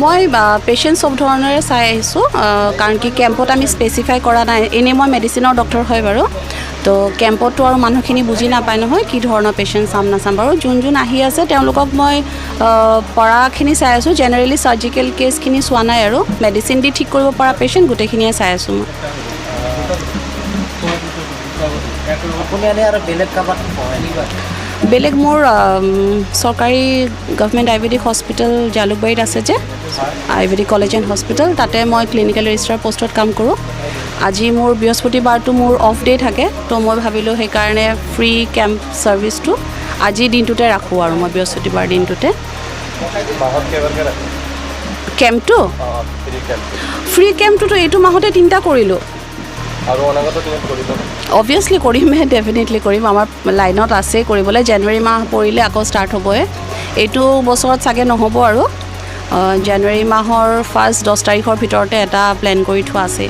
মই পেচেণ্ট সব ধৰণৰে চাই আহিছোঁ কাৰণ কি কেম্পত আমি স্পেচিফাই কৰা নাই এনেই মই মেডিচিনৰ ডক্টৰ হয় বাৰু তো কেম্পতটো আৰু মানুহখিনি বুজি নাপায় নহয় কি ধৰণৰ পেচেণ্ট চাম নাচাম বাৰু যোন আহি আছে তেওঁলোকক মই পৰাখিনি চাই আছোঁ জেনেৰেলি চাৰ্জিকেল কেছখিনি চোৱা নাই আৰু মেডিচিন দি ঠিক কৰিব পৰা পেচেণ্ট গোটেইখিনিয়ে চাই আছোঁ মই বেলেগ মোৰ চৰকাৰী গভৰ্ণমেণ্ট আয়ুৰ্বেদিক হস্পিটেল জালুকবাৰীত আছে যে আয়ুৰ্বেদিক কলেজ এণ্ড হস্পিটেল তাতে মই ক্লিনিকেল ৰেজিষ্ট্ৰাৰ পষ্টত কাম কৰোঁ আজি মোৰ বৃহস্পতিবাৰটো মোৰ অফ ডে থাকে তো মই ভাবিলোঁ সেইকাৰণে ফ্ৰী কেম্প ছাৰ্ভিচটো আজিৰ দিনটোতে ৰাখোঁ আৰু মই বৃহস্পতিবাৰ দিনটোতে কেম্পটো ফ্ৰী কেম্পটোতো এইটো মাহতে 3টা কৰিলোঁ অবভিয়াছলি কৰিমহে ডেফিনেটলি কৰিম আমাৰ লাইনত আছে কৰিবলৈ জানুৱাৰী মাহ পৰিলে আকৌ ষ্টাৰ্ট হ'বই এইটো বছৰত চাগে নহ'ব আৰু জানুৱাৰী মাহৰ ফাৰ্ষ্ট 10 তাৰিখৰ ভিতৰতে এটা প্লেন কৰি থোৱা আছে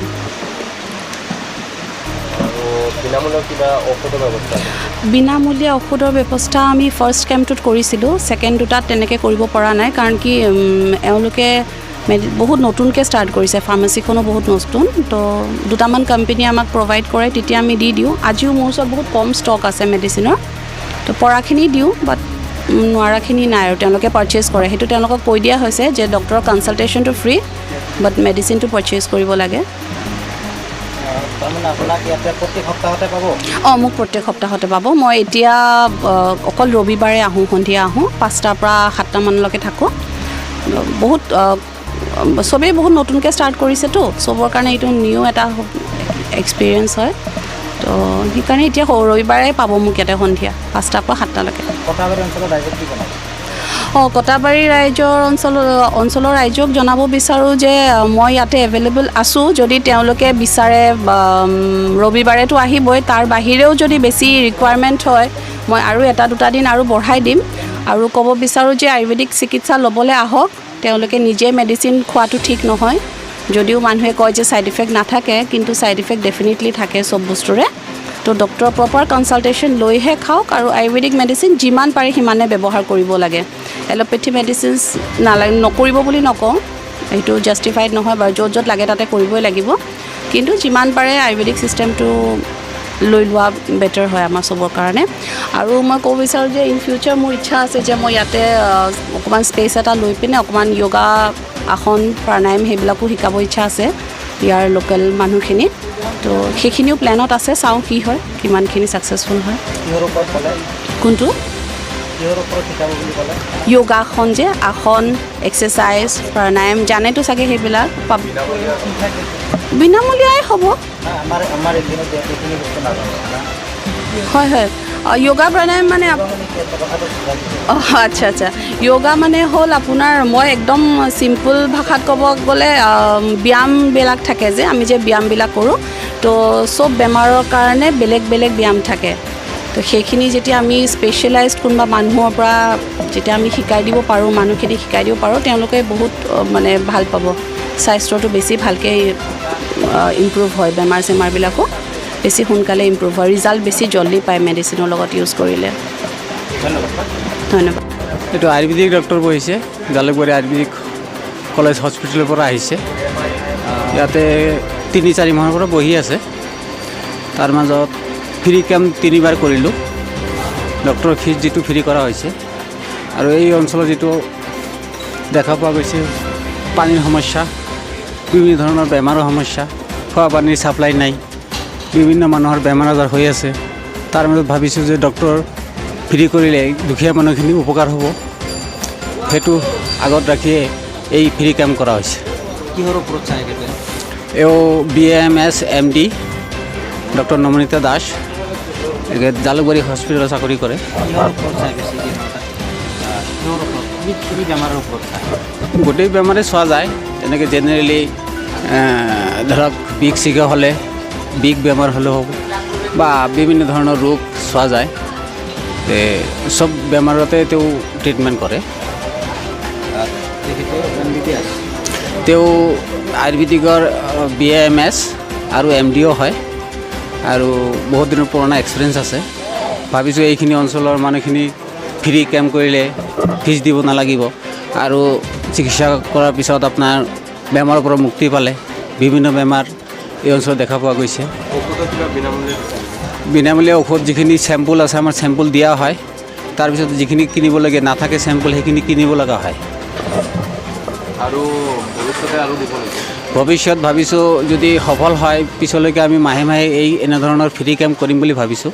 বিনামূলীয়া ঔষধৰ ব্যৱস্থা আমি ফাৰ্ষ্ট কেম্পটোত কৰিছিলোঁ ছেকেণ্ড দুটাত তেনেকৈ কৰিব পৰা নাই কাৰণ কি এওঁলোকে বহুত নতুনকৈ ষ্টাৰ্ট কৰিছে ফাৰ্মাচীখনো বহুত নতুন তো দুটামান কোম্পানীয়ে আমাক প্ৰভাইড কৰে তেতিয়া আমি দি দিওঁ আজিও মোৰ ওচৰত বহুত কম ষ্টক আছে মেডিচিনৰ তো পৰাখিনি দিওঁ বাট নোৱাৰাখিনি নাই আৰু তেওঁলোকে পাৰ্চেছ কৰে সেইটো তেওঁলোকক কৈ দিয়া হৈছে যে ডক্টৰৰ কনচালটেশ্যনটো ফ্ৰী বাট মেডিচিনটো পাৰ্চেছ কৰিব লাগে মোক প্ৰত্যেক সপ্তাহতে পাব মই এতিয়া অকল ৰবিবাৰে আহোঁ সন্ধিয়া আহোঁ 5টাৰ পৰা 7টা মানলৈকে থাকোঁ বহুত চবেই বহুত নতুনকৈ ষ্টাৰ্ট কৰিছেতো চবৰ কাৰণে এইটো নিউ এটা এক্সপিৰিয়েঞ্চ হয় তো সেইকাৰণে এতিয়া ৰবিবাৰে পাব মোক ইয়াতে সন্ধিয়া 5টাৰ পৰা 7টালৈকে কটাবাৰী ৰাইজৰ অঞ্চলৰ ৰাইজক জনাব বিচাৰোঁ যে মই ইয়াতে এভেইলেবল আছোঁ যদি তেওঁলোকে বিচাৰে ৰবিবাৰেতো আহিবই তাৰ বাহিৰেও যদি বেছি ৰিকুৱাৰমেণ্ট হয় মই আৰু 1-2 দিন আৰু বঢ়াই দিম আৰু ক'ব বিচাৰোঁ যে আয়ুৰ্বেদিক চিকিৎসা ল'বলৈ আহক তেওঁলোকে নিজে মেডিচিন খোৱাটো ঠিক নহয় যদিও মানুহে কয় যে ছাইড ইফেক্ট নাথাকে কিন্তু ছাইড ইফেক্ট ডেফিনেটলি থাকে চব বস্তুৰে তো ডক্টৰৰ প্ৰপাৰ কনচালটেশ্যন লৈহে খাওক আৰু আয়ুৰ্বেদিক মেডিচিন যিমান পাৰে সিমানে ব্যৱহাৰ কৰিব লাগে এলোপেথি মেডিচিনছ নকৰিব বুলি নকওঁ এইটো জাষ্টিফাইড নহয় বাৰু য'ত লাগে তাতে কৰিবই লাগিব কিন্তু যিমান পাৰে আয়ুৰ্বেদিক ছিষ্টেমটো লৈ লোৱা বেটাৰ হয় আমাৰ চবৰ কাৰণে আৰু মই ক'ব বিচাৰোঁ যে ইন ফিউচাৰ মোৰ ইচ্ছা আছে যে মই ইয়াতে অকণমান স্পেচ এটা লৈ পিনে অকণমান য়োগা আসন প্ৰাণায়াম সেইবিলাকো শিকাব ইচ্ছা আছে ইয়াৰ লোকেল মানুহখিনি তো সেইখিনিও প্লেনত আছে চাওঁ কি হয় কিমানখিনি ছাকচেছফুল হয় কোনটো য়োগাসন যে আসন এক্সাৰচাইজ প্ৰাণায়াম জানেতো চাগে সেইবিলাক বিনামূলীয়াই হ'ব হয় য়োগা প্ৰাণায়াম মানে আচ্ছা য়োগা মানে হ'ল আপোনাৰ মই একদম চিম্পল ভাষাত ক'ব গ'লে ব্যায়ামবিলাক থাকে যে আমি যে ব্যায়ামবিলাক কৰোঁ তো চব বেমাৰৰ কাৰণে বেলেগ ব্যায়াম থাকে তো সেইখিনি যেতিয়া আমি স্পেচিয়েলাইজড কোনোবা মানুহৰ পৰা যেতিয়া আমি শিকাই দিব পাৰোঁ মানুহখিনি শিকাই দিব পাৰোঁ তেওঁলোকে বহুত মানে ভাল পাব স্বাস্থ্যটো বেছি ভালকৈ ইম্প্ৰুভ হয় বেমাৰবিলাকো বেছি সোনকালে ইম্প্ৰুভ হয় ৰিজাল্ট বেছি জল্দি পায় মেডিচিনৰ লগত ইউজ কৰিলে ধন্যবাদ এইটো আয়ুৰ্বেদিক ডক্টৰ বহিছে জালুকবাৰী আয়ুৰ্বেদিক কলেজ হস্পিটেলৰ পৰা আহিছে ইয়াতে 3-4 মাহৰ পৰা বহি আছে তাৰ মাজত ফ্ৰী কেম্প 3বাৰ কৰিলোঁ ডক্টৰৰ ফিজ যিটো ফ্ৰী কৰা হৈছে আৰু এই অঞ্চলত যিটো দেখা পোৱা গৈছে পানীৰ সমস্যা বিভিন্ন ধৰণৰ বেমাৰৰ সমস্যা খোৱা পানীৰ ছাপ্লাই নাই বিভিন্ন মানুহৰ বেমাৰ আজাৰ হৈ আছে তাৰ মাজত ভাবিছোঁ যে ডক্টৰ ফ্ৰী কৰিলে দুখীয়া মানুহখিনি উপকাৰ হ'ব সেইটো আগত ৰাখিয়ে এই ফ্ৰী কেম্প কৰা হৈছে কিহৰ ওপৰত চাই BAMS MD doctor Namnita Das Jalukbari হস্পিটেলত চাকৰি কৰে গোটেই বেমাৰে চোৱা যায় তেনেকৈ জেনেৰেলি ধৰক বিষ চিগা হ'লে বিষ বেমাৰ হ'লেও হ'ব বা বিভিন্ন ধৰণৰ ৰোগ চোৱা যায় চব বেমাৰতে তেওঁ ট্ৰিটমেণ্ট কৰে তেওঁ আয়ুৰ্বেদিকৰ BAMS আৰু MDও হয় আৰু বহুত দিনৰ পুৰণা এক্সপিৰিয়েঞ্চ আছে ভাবিছোঁ এইখিনি অঞ্চলৰ মানুহখিনি ফ্ৰী কেম্প কৰিলে ফিজ দিব নালাগিব আৰু চিকিৎসা কৰাৰ পিছত আপোনাৰ বেমাৰৰ পৰা মুক্তি পালে। বিভিন্ন বেমাৰ এই অঞ্চলত দেখা পোৱা গৈছে। বিনামূলীয়া ঔষধ যিখিনি চেম্পুল আছে আমাৰ চেম্পুল দিয়া হয়। তাৰপিছত যিখিনি কিনিবলগীয়া নাথাকে চেম্পুল সেইখিনি কিনিব লগা হয়। আৰু ভৱিষ্যতে আৰু দিব নেকি? ভৱিষ্যত ভাবিছোঁ যদি সফল হয় পিছলৈকে আমি মাহে মাহে এনেধৰণৰ ফ্ৰী কেম্প কৰিম বুলি ভাবিছোঁ।